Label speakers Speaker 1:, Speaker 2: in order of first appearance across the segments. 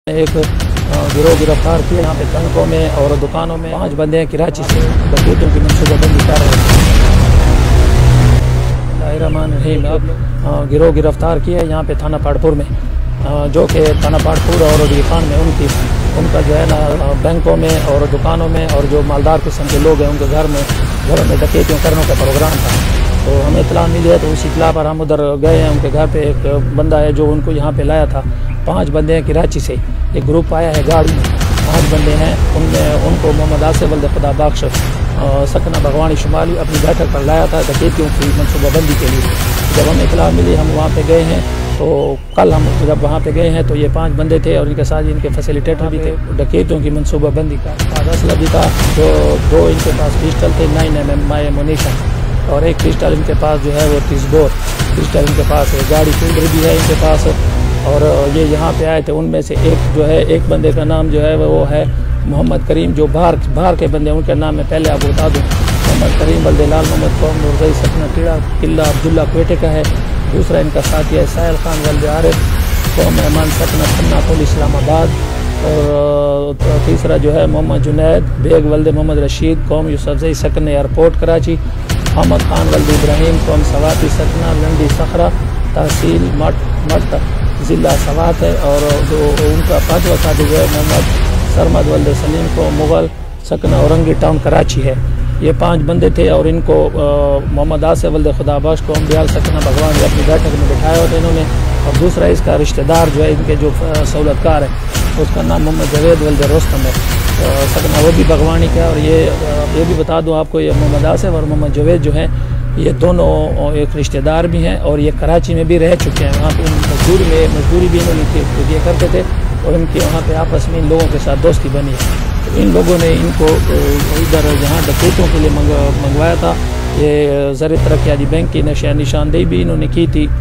Speaker 1: एक गिरोह गिरफ्तार किए यहाँ पे बैंकों में और दुकानों में 5 बंदे हैं कराची से डकैतों की मनसूबाबंदी कर रहे हैं। गिरोह गिरफ्तार किए यहाँ पे थाना पाड़पुर में, जो कि थाना पाड़पुर और खान में उनका जो है ना बैंकों में और दुकानों में और जो मालदार किस्म के लोग हैं उनके घरों में डकैतियों करने का प्रोग्राम था। तो हमें इतला मिली है, तो उस इतला पर हम उधर गए हैं। उनके घर पे एक बंदा है जो उनको यहाँ पे लाया था। 5 बंदे हैं कराची से, एक ग्रुप आया है गाड़ी में, 5 बंदे हैं। उनमें उनको मोहम्मद आसिफ वल्द खुदा बख्श सकना भगवानी शुमाली अपनी बैठक पर लाया था डकैतियों की मनसूबाबंदी के लिए। जब हमें इतला मिली हम वहाँ पे गए हैं। तो कल हम जब वहाँ पे गए हैं तो ये 5 बंदे थे और इनके साथ इनके फैसिलिटेटर भी थे। डकैतियों की मनसूबाबंदी का असला भी था। जो 2 इनके पास पिस्टल थे 9mm मुनीशन, और एक पिस्टल इनके पास जो है वो 30 बोर पिस्टल इनके पास है। गाड़ी फिल्डर भी है इनके पास। और ये यहाँ पे आए थे। उनमें से एक जो है, एक बंदे का नाम जो है वो है मोहम्मद करीम, जो बाहर के बंदे उनके नाम में पहले आपको बता दूँ। मोहम्मद करीम बल्देलाल मोहम्मद कौम नूरजई सपना किला अब्दुल्ला क्वेटे का है। दूसरा इनका साथी है साहिल खान वल्द आरिफ कौम मेहमान सपना खन्ना पुल इस्लामाबाद। और तीसरा जो है मोहम्मद जुनैद बेग वल्द मोहम्मद रशीद कौम यूसुफजई सकन एयरपोर्ट कराची। अहमद खान वल्द इब्राहिम कौम सवाती सकना लंडी सखरा तहसील मट ज़िला सवात है। और जो उनका 5वां साथी जो है मोहम्मद सरमद वल्द सलीम को मुगल सकना औरंगी टाउन कराची है। ये 5 बंदे थे और इनको मोहम्मद आसिफ वल्द खुदा बख्श को बिहार सकना भगवान ने अपनी बैठक में बिठाया होता इन्होंने। और दूसरा इसका रिश्तेदार जो है इनके जो सहूलतकार है उसका नाम मोहम्मद जवेद वल्द रोस्तम है सकना, वो भी भगवानी का। और ये भी बता दूं आपको, ये मोहम्मद आसिफ और मोहम्मद जवेद जो हैं ये दोनों एक रिश्तेदार भी हैं और ये कराची में भी रह चुके हैं। वहाँ पे मजदूरी भी इन्होंने किया करते थे और इनके वहाँ पे आपस में इन लोगों के साथ दोस्ती बनी है। तो इन लोगों ने इनको इधर जहाँ डकैतों के लिए मंगवाया था। ये ज़र तरक्याती बैंक की निशानदेही भी इन्होंने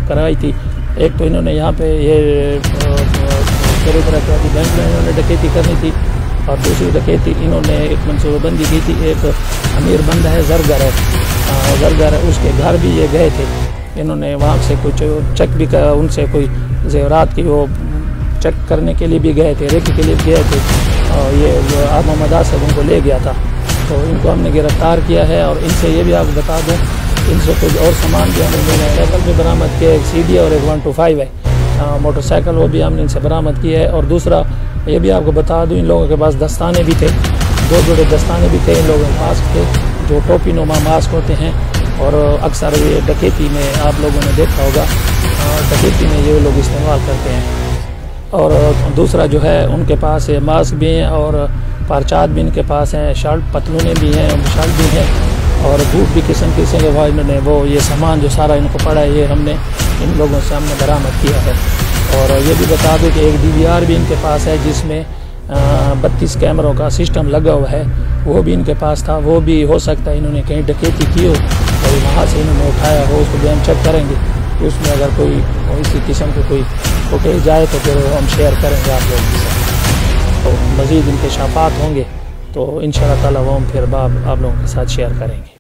Speaker 1: करवाई थी। एक तो इन्होंने यहाँ पे ये ज़र तरक्याती बैंक में इन्होंने डकैती करनी थी और दूसरी डकैती इन्होंने एक मनसूबाबंदी की थी। एक अमीर बंदा है जरगर है उसके घर भी ये गए थे। इन्होंने वहाँ से कुछ चेक भी करा, उनसे कोई जेवरात की वो चेक करने के लिए भी गए थे, रेकी के लिए भी गए थे। और ये जो आप मोहम्मद आसिफ उनको ले गया था, तो इनको हमने गिरफ्तार किया है। और इनसे ये भी आपको बता दूँ, इनसे कुछ और सामान भी हमने साइकिल भी बरामद किया, एक CD और एक 125 है मोटरसाइकिल, वो भी हमने इनसे बरामद किया है। और दूसरा ये भी आपको बता दूँ, इन लोगों के पास दस्ताने भी थे, 2 जोड़े दस्ताने भी थे इन लोगों के पास थे, जो टोपी नुमा मास्क होते हैं। और अक्सर ये डकैती में आप लोगों ने देखा होगा, डकैती में ये लोग इस्तेमाल करते हैं। और दूसरा जो है उनके पास मास्क भी हैं और परचात भी इनके पास हैं, शर्ट पतलूने भी हैं, शर्ट भी हैं और बूट भी किस्म के वो इन्होंने वो ये सामान जो सारा इनको पड़ा है ये हमने इन लोगों से हमने बरामद किया है। और ये भी बता दूं कि एक DVR भी इनके पास है जिसमें 32 कैमरों का सिस्टम लगा हुआ है, वो भी इनके पास था। वो भी हो सकता है इन्होंने कहीं डकैती की हो और वहाँ से इन्होंने उठाया हो, उसको भी हम चेक करेंगे। उसमें अगर कोई इसी किस्म के कोई फुटेज जाए तो फिर हम शेयर करेंगे आप लोगों के साथ। तो मज़ीद इनके शाफात होंगे तो इंशाअल्लाह ताला वो हम फिर आप लोगों के साथ शेयर करेंगे।